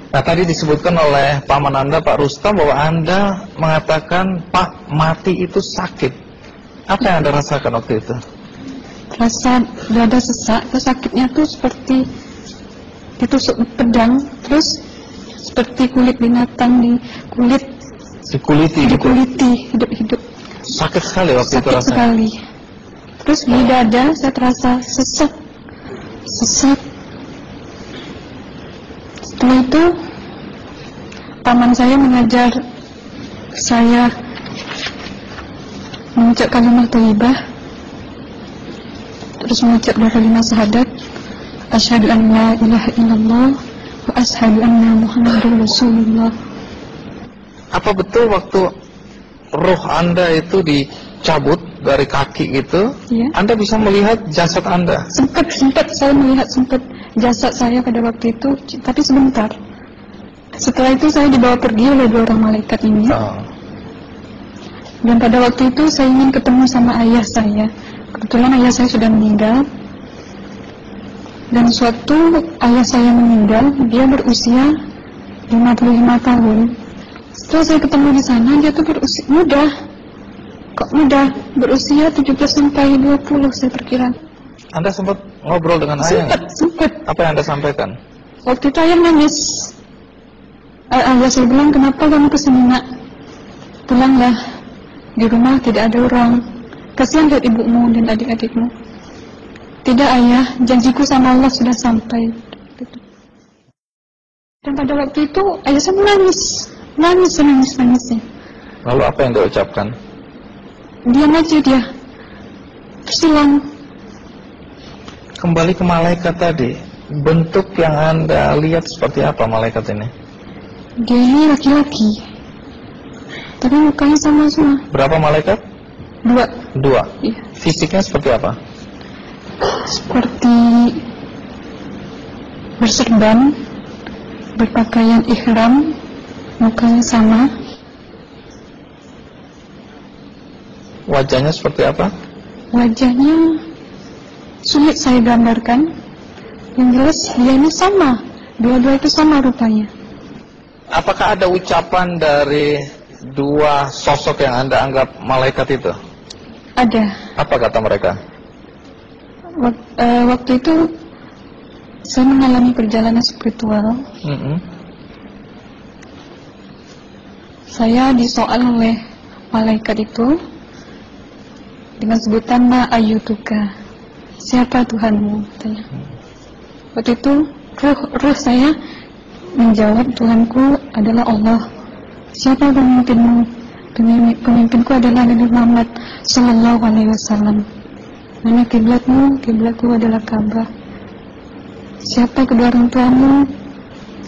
Nah, tadi disebutkan oleh paman Anda, Pak Rustam, bahwa Anda mengatakan, Pak, mati itu sakit. Apa yang Anda rasakan waktu itu? Rasa dada sesak, terus sakitnya tuh seperti ditusuk pedang, terus seperti kulit binatang dikuliti hidup-hidup. Sakit sekali waktu itu rasanya? Sakit sekali. Terus di dada saya terasa sesak. Setelah itu paman saya mengajar saya mengucap kalimat thayyibah, terus mengucap dua kalimat syahadat, asyhadu an la ilaha illallah wa asyhadu anna muhammadar rasulullah. Apa betul waktu roh Anda itu dicabut dari kaki gitu, ya, Anda bisa melihat jasad Anda? Sempat saya melihat jasad saya pada waktu itu, tapi sebentar. Setelah itu saya dibawa pergi oleh dua orang malaikat ini. Dan pada waktu itu saya ingin ketemu sama ayah saya. Kebetulan ayah saya sudah meninggal. Dan suatu ayah saya meninggal, dia berusia 55 tahun. Setelah saya ketemu di sana, dia tuh berusia muda. Kok muda? Berusia 17 sampai 20 saya perkira. Anda sempat ngobrol dengan ayah? Sempat. Apa yang Anda sampaikan? Waktu itu ayah nangis. Ayah saya bilang, kenapa kamu kesini nak? Pulanglah. Di rumah tidak ada orang. Kasihan lihat ibumu dan adik-adikmu. Tidak ayah, janjiku sama Allah sudah sampai. Dan pada waktu itu ayah saya menangis. Lalu apa yang dia ucapkan? Diam aja dia. Terus hilang. Kembali ke malaikat tadi, bentuk yang Anda lihat seperti apa malaikat ini? Dia ini laki-laki, tapi mukanya sama semua. Berapa malaikat? Dua. Iya. Fisiknya seperti apa? Seperti berserban, berpakaian ihram, mukanya sama. Wajahnya seperti apa? Wajahnya sulit saya gambarkan. Yang jelas dia ini sama, dua-dua itu sama rupanya. Apakah ada ucapan dari dua sosok yang Anda anggap malaikat itu? Ada. Apa kata mereka? Waktu itu saya mengalami perjalanan spiritual. Saya disoal oleh malaikat itu dengan sebutan ma ayyutuka, siapa Tuhanmu, katanya. Waktu itu roh saya menjawab, Tuhanku adalah Allah. Siapa pemimpinmu? Pemimpinku adalah Nabi Muhammad sallallahu alaihi wasallam. Mana kiblatmu? Kiblatku adalah Ka'bah. Siapa kedua orang tuamu?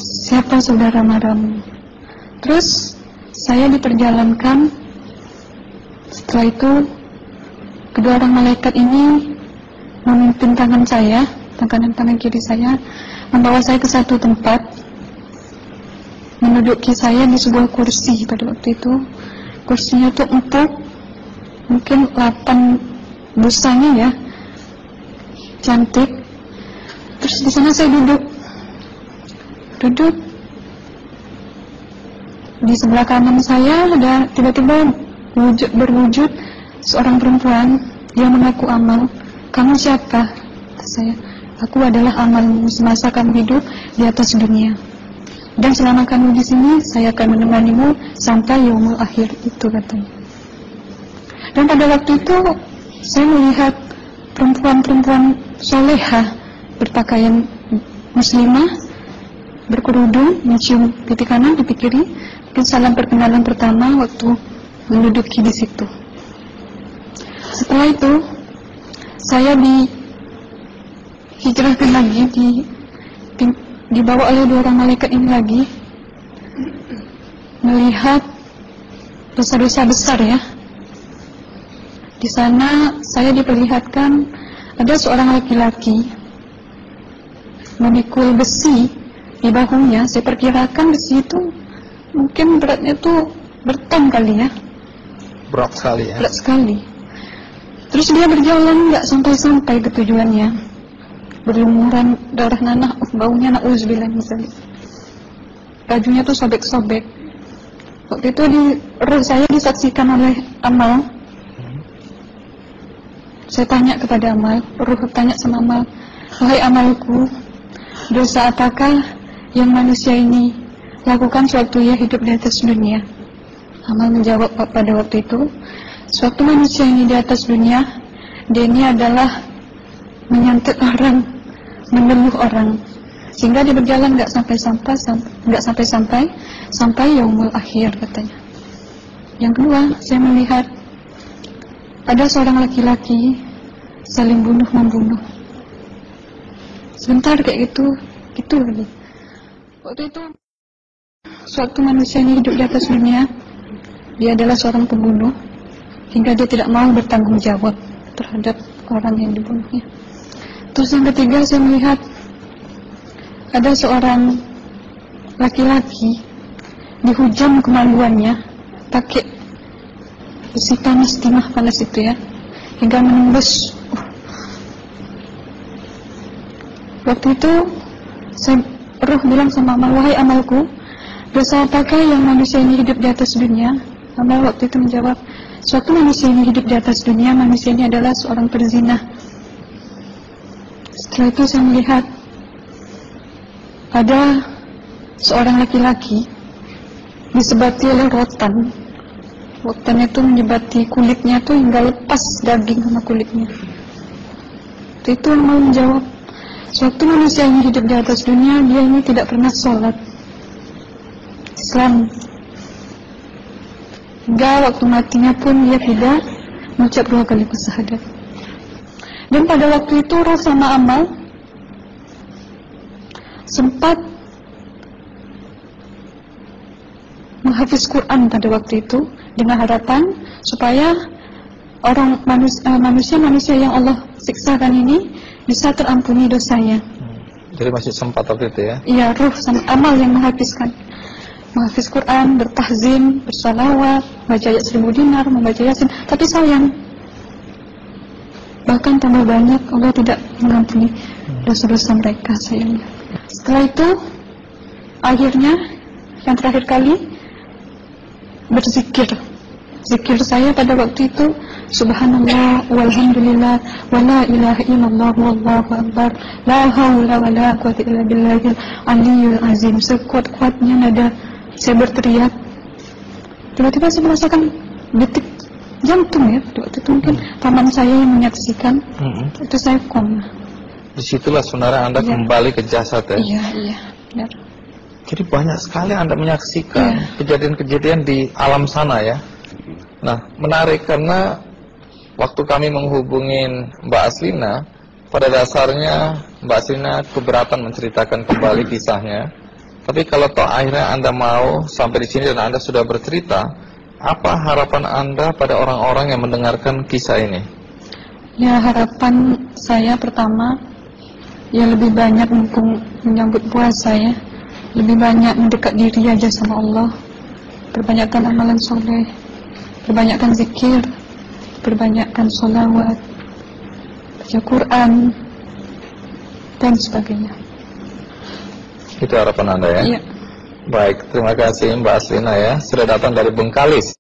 Siapa saudara maramu? Terus saya diperjalankan. Setelah itu kedua orang malaikat ini memimpin tangan saya, tangan kiri saya, membawa saya ke satu tempat, menduduki saya di sebuah kursi. Pada waktu itu kursinya tuh empuk, mungkin 8 busanya ya, cantik. Terus di sana saya duduk. Di sebelah kanan saya ada tiba-tiba berwujud seorang perempuan yang mengaku amal. Kamu siapa? Kata saya. Aku adalah amalmu semasa kamu hidup di atas dunia. Dan selama kamu di sini, saya akan menemanimu sampai yaumul akhir, itu katanya. Dan pada waktu itu saya melihat perempuan-perempuan solehah berpakaian muslimah, berkerudung, mencium pipi kanan, pipi kiri. Mungkin salam perkenalan pertama waktu menduduki di situ. Setelah itu saya dihijrahkan lagi, dibawa oleh dua orang malaikat ini lagi, melihat dosa-dosa besar ya. Di sana saya diperlihatkan ada seorang laki-laki memikul besi di bahunya. Saya perkirakan besi itu mungkin beratnya tuh berton kali ya. Berat sekali ya. Berat sekali. Terus dia berjalan nggak sampai-sampai ke tujuannya. Berlumuran darah nanah, baunya na'udzubillah misalnya. bajunya tuh sobek-sobek. Waktu itu roh saya disaksikan oleh Amal. Saya tanya kepada Amal, roh tanya sama Amal, wahai Amalku, dosa apakah yang manusia ini lakukan sewaktu ia hidup di atas dunia? Amal menjawab pada waktu itu, sewaktu manusia ini di atas dunia, dia ini adalah menyantet orang, meneluh orang, sehingga dia berjalan nggak sampai yaumul akhir katanya. Yang kedua, saya melihat ada seorang laki-laki saling bunuh-membunuh. Sebentar kayak gitu lagi. Waktu itu, suatu manusia ini hidup di atas dunia, dia adalah seorang pembunuh, hingga dia tidak mau bertanggung jawab terhadap orang yang dibunuhnya. Terus yang ketiga, saya melihat ada seorang laki-laki dihujam kemaluannya pakai besi panas, timah panas itu ya, hingga menembus. Waktu itu roh bilang sama Amal, wahai Amalku, dosa apakah yang manusia ini hidup di atas dunia? Amal waktu itu menjawab, suatu manusia ini hidup di atas dunia, manusia ini adalah seorang perzina. Setelah itu saya melihat ada seorang laki-laki disebati oleh rotan. Rotan itu menyebati kulitnya tuh hingga lepas daging sama kulitnya. Itu yang mau menjawab, suatu manusia yang hidup di atas dunia, dia ini tidak pernah sholat Islam, hingga waktu matinya pun dia tidak mengucap 2 kali syahadat. Dan pada waktu itu roh sama Amal sempat menghafiz Quran pada waktu itu dengan harapan supaya orang manusia yang Allah siksakan ini bisa terampuni dosanya. Jadi masih sempat waktu itu ya? Iya, roh sama Amal yang menghafis Quran, bertahzim, bersalawat, baca ayat 1000 dinar, membaca Yasin. Tapi sayang, bahkan tambah banyak Allah tidak mengampuni dosa-dosa mereka, sayangnya. Setelah itu, akhirnya yang terakhir kali berzikir. Zikir saya pada waktu itu, subhanallah, walhamdulillah, wala ilaha illallah, wallahu akbar, la haula wala quwwata illa billahil aliyyil azim. Sekuat-kuatnya nada saya berteriak. Tiba-tiba saya merasakan detik jantung ya. Waktu itu mungkin paman saya yang menyaksikan. Itu saya koma. Disitulah sebenarnya Anda kembali ke jasad ya? Iya, benar. Jadi banyak sekali Anda menyaksikan kejadian-kejadian di alam sana ya. Nah, menarik karena waktu kami menghubungin Mbak Aslina, pada dasarnya Mbak Aslina keberatan menceritakan kembali kisahnya. Tapi kalau toh akhirnya Anda mau sampai di sini dan Anda sudah bercerita, apa harapan Anda pada orang-orang yang mendengarkan kisah ini? Ya, harapan saya pertama, ya lebih banyak mumpung menyambut puasa ya, lebih banyak mendekat diri aja sama Allah, perbanyakkan amalan soleh, perbanyakkan zikir, perbanyakkan sholawat, baca Quran, dan sebagainya. Itu harapan Anda ya? Iya. Baik, terima kasih Mbak Aslina ya, sudah datang dari Bengkalis.